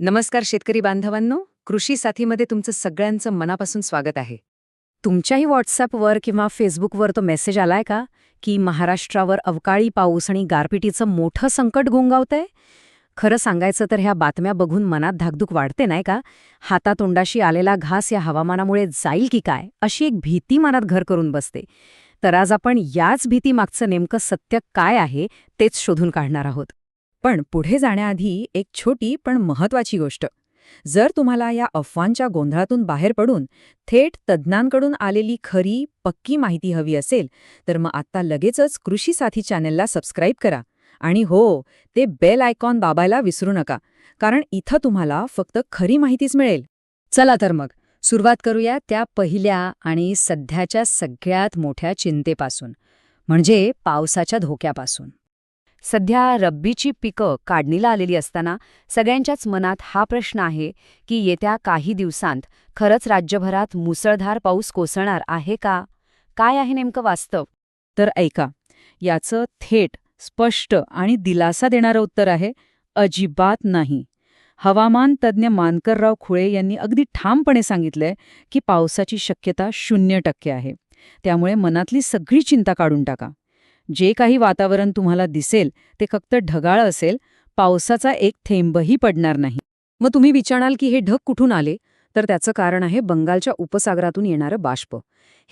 नमस्कार शेतकरी बांधवांनो, कृषी साथीमध्ये तुमचं सगळ्यांचं मनापासून स्वागत आहे. तुमच्याही व्हॉट्सॲपवर किंवा फेसबुकवर तो मेसेज आलाय का की महाराष्ट्रावर अवकाळी पाऊस आणि गारपिटीचं मोठं संकट घोंगावतंय? खरं सांगायचं तर ह्या बातम्या बघून मनात धाकधूक वाढते नाही का? हातातोंडाशी आलेला घास या हवामानामुळे जाईल की काय अशी एक भीती मनात घर करून बसते. तर आज आपण याच भीतीमागचं नेमकं सत्य काय आहे तेच शोधून काढणार आहोत. पण पुढे जाण्याआधी एक छोटी पण महत्वाची गोष्ट. जर तुम्हाला या अफवांच्या गोंधळातून बाहेर पडून थेट तज्ज्ञांकडून आलेली खरी, पक्की माहिती हवी असेल, तर मग आत्ता लगेचच कृषी साथी चॅनलला सबस्क्राईब करा. आणि हो, ते बेल आयकॉन दाबायला विसरू नका, कारण इथं तुम्हाला फक्त खरी माहितीच मिळेल. चला तर मग सुरुवात करूया त्या पहिल्या आणि सध्याच्या सगळ्यात मोठ्या चिंतेपासून, म्हणजे पावसाच्या धोक्यापासून. सध्या रब्बीची पिकं काढणीला आलेली असताना सगळ्यांच्याच मनात हा प्रश्न आहे की येत्या काही दिवसांत खरंच राज्यभरात मुसळधार पाऊस कोसळणार आहे का? काय आहे नेमकं वास्तव? तर ऐका, याचं थेट, स्पष्ट आणि दिलासा देणारं उत्तर आहे अजिबात नाही. हवामान तज्ज्ञ मानकरराव खुळे यांनी अगदी ठामपणे सांगितलंय की पावसाची शक्यता 0% आहे. त्यामुळे मनातली सगळी चिंता काढून टाका. जे काही वातावरण तुम्हाला दिसेल ते फक्त ढगाळ असेल, पावसाचा एक थेंबही पडणार नाही. मग तुम्ही विचाराल की हे ढग कुठून आले? तर त्याचं कारण आहे बंगालच्या उपसागरातून येणारं बाष्प.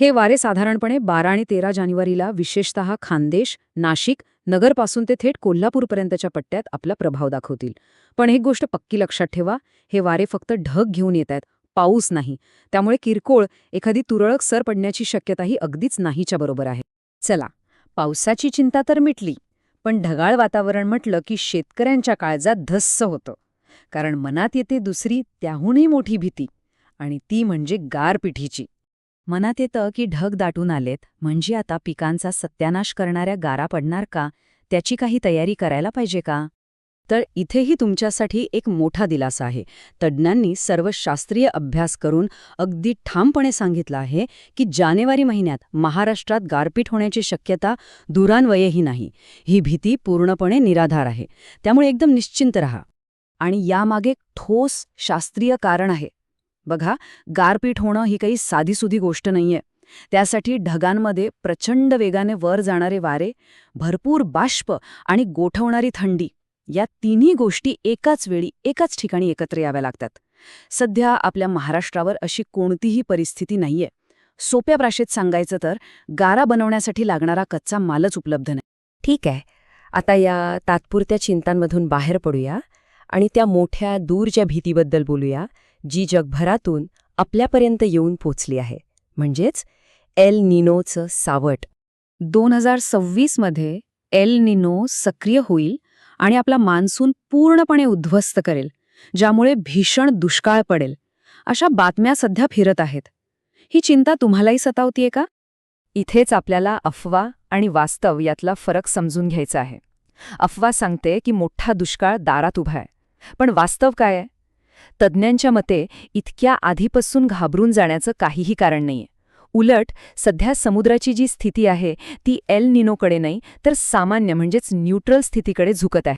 हे वारे साधारणपणे 12 आणि 13 जानेवारीला विशेषतः खानदेश, नाशिक, नगरपासून ते थेट कोल्हापूरपर्यंतच्या पट्ट्यात आपला प्रभाव दाखवतील. पण एक गोष्ट पक्की लक्षात ठेवा, हे वारे फक्त ढग घेऊन येत आहेत, पाऊस नाही. त्यामुळे किरकोळ एखादी तुरळक सर पडण्याची शक्यताही अगदीच नाहीच्या बरोबर आहे. चला, पावसाची चिंता तर मिटली, पण ढगाळ वातावरण म्हटलं की शेतकऱ्यांच्या काळजात धस्स होतं. कारण मनात येते दुसरी त्याहूनही मोठी भीती, आणि ती म्हणजे गारपिटीची. मनात येतं की ढग दाटून आलेत, म्हणजे आता पिकांचा सत्यानाश करणाऱ्या गारा पडणार का? त्याची काही तयारी करायला पाहिजे का? तर इथेही तुमच्यासाठी एक मोठा दिलासा आहे. तज्ज्ञांनी सर्व शास्त्रीय अभ्यास करून अगदी ठामपणे सांगितलं आहे की जानेवारी महिन्यात महाराष्ट्रात गारपीट होण्याची शक्यता दूरान्वयेही नाही. ही भीती पूर्णपणे निराधार आहे. त्यामुळे एकदम निश्चिंत रहा. आणि यामागे ठोस शास्त्रीय कारण आहे. बघा, गारपीट होणं ही काही साधीसुधी गोष्ट नाहीये. त्यासाठी ढगांमध्ये प्रचंड वेगाने वर जाणारे वारे, भरपूर बाष्प आणि गोठवणारी थंडी, या तिन्ही गोष्टी एकाच वेळी एकाच ठिकाणी एकत्र याव्या लागतात. सध्या आपल्या महाराष्ट्रावर अशी कोणतीही परिस्थिती नाहीये. सोप्या भाषेत सांगायचं तर गारा बनवण्यासाठी लागणारा कच्चा मालच उपलब्ध नाही. ठीक आहे, आता या तात्पुरत्या चिंतांमधून बाहेर पडूया आणि त्या मोठ्या दूरच्या भीतीबद्दल बोलूया, जी जगभरातून आपल्यापर्यंत येऊन पोचली आहे. म्हणजेच एल निनोचं सावट. 2026मध्ये एल निनो सक्रिय होईल आणि आपला मान्सून पूर्णपणे उद्ध्वस्त करेल, ज्यामुळे भीषण दुष्काळ पडेल, अशा बातम्या सध्या फिरत आहेत. ही चिंता तुम्हालाही सतावतीये का? इथेच आपल्याला अफवा आणि वास्तव यातला फरक समजून घ्यायचा आहे. अफवा सांगते की मोठा दुष्काळ दारात उभा आहे, पण वास्तव काय आहे? तज्ज्ञांच्या मते इतक्या आधीपासून घाबरून जाण्याचं काहीही कारण नाहीये. उलट सध्या समुद्राची जी स्थिती आहे ती एल निनोकडे नाही, तर सामान्य म्हणजेच न्यूट्रल स्थितीकडे झुकत आहे.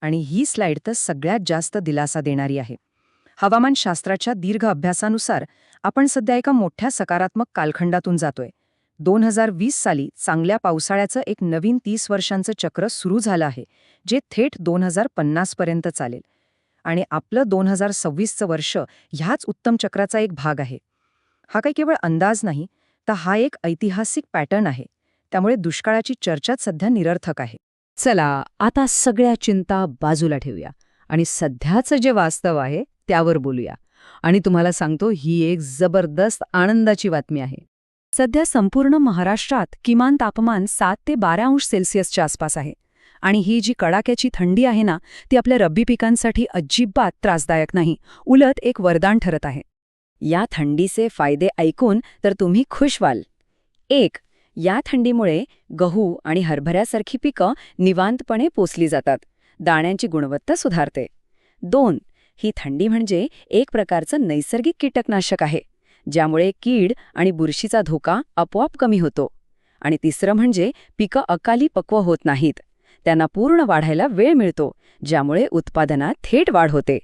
आणि ही स्लाईड तर सगळ्यात जास्त दिलासा देणारी आहे. हवामानशास्त्राच्या दीर्घ अभ्यासानुसार आपण सध्या एका मोठ्या सकारात्मक कालखंडातून जातोय. 2020 साली चांगल्या पावसाळ्याचं एक नवीन 30 वर्षांचं चक्र सुरू झालं आहे, जे थेट 2050 पर्यंत चालेल. आणि आपलं 2026चं वर्ष ह्याच उत्तम चक्राचा एक भाग आहे. हा काही केवळ अंदाज नाही, तर हा एक ऐतिहासिक पॅटर्न आहे. त्यामुळे दुष्काळाची चर्चाच सध्या निरर्थक आहे. चला, आता सगळ्या चिंता बाजूला ठेवूया आणि सध्याचं जे वास्तव आहे त्यावर बोलूया. आणि तुम्हाला सांगतो, ही एक जबरदस्त आनंदाची बातमी आहे. सध्या संपूर्ण महाराष्ट्रात किमान तापमान 7 ते 12 अंश सेल्सिअसच्या आसपास आहे. आणि ही जी कडाक्याची थंडी आहे ना, ती आपल्या रब्बी पिकांसाठी अजिबात त्रासदायक नाही, उलट एक वरदान ठरत आहे. या थंडीचे फायदे ऐकून तर तुम्ही खुश व्हाल. 1. या थंडीमुळे गहू आणि हरभऱ्यासारखी पिकं निवांतपणे पोसली जातात. दाण्यांची गुणवत्ता सुधारते. 2. ही थंडी म्हणजे एक प्रकारचं नैसर्गिक कीटकनाशक आहे, ज्यामुळे कीड आणि बुरशीचा धोका आपोआप कमी होतो. आणि 3 म्हणजे पिकं अकाली पक्व होत नाहीत. त्यांना पूर्ण वाढायला वेळ मिळतो, ज्यामुळे उत्पादनात थेट वाढ होते.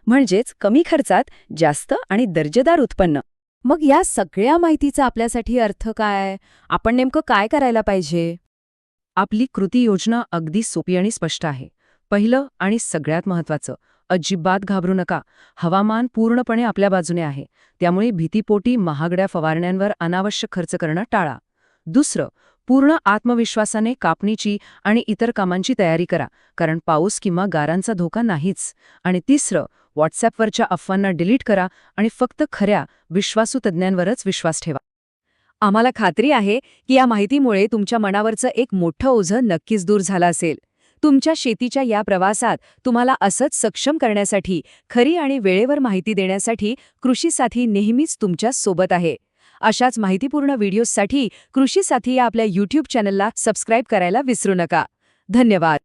म्हणजेच कमी खर्चात जास्त आणि दर्जेदार उत्पन्न. मग या सगळ्या माहितीचा आपल्यासाठी अर्थ काय? आपण नेमकं काय करायला पाहिजे? आपली कृती योजना अगदी सोपी आणि स्पष्ट आहे. पहिलं आणि सगळ्यात महत्त्वाचं, अजिबात घाबरू नका. हवामान पूर्णपणे आपल्या बाजूने आहे, त्यामुळे भीतीपोटी महागड्या फवारण्यांवर अनावश्यक खर्च करणं टाळा. दुसरं, पूर्ण आत्मविश्वासाने कापणीची आणि इतर कामांची तयारी करा, कारण पाऊस किंवा गारांचा धोका नाहीच. आणि तिसरं, व्हॉट्सॲपवरच्या अफवांना डिलीट करा आणि फक्त खऱ्या, विश्वासू तज्ज्ञांवरच विश्वास ठेवा. आम्हाला खात्री आहे की या माहितीमुळे तुमच्या मनावरचं एक मोठं ओझं नक्कीच दूर झालं असेल. तुमच्या शेतीच्या या प्रवासात तुम्हाला असंच सक्षम करण्यासाठी, खरी आणि वेळेवर माहिती देण्यासाठी कृषी साथी नेहमीच तुमच्या सोबत आहे. अशाच माहितीपूर्ण व्हिडिओजसाठी कृषी साथी या आपल्या YouTube चॅनलला सबस्क्राईब करायला विसरू नका. धन्यवाद.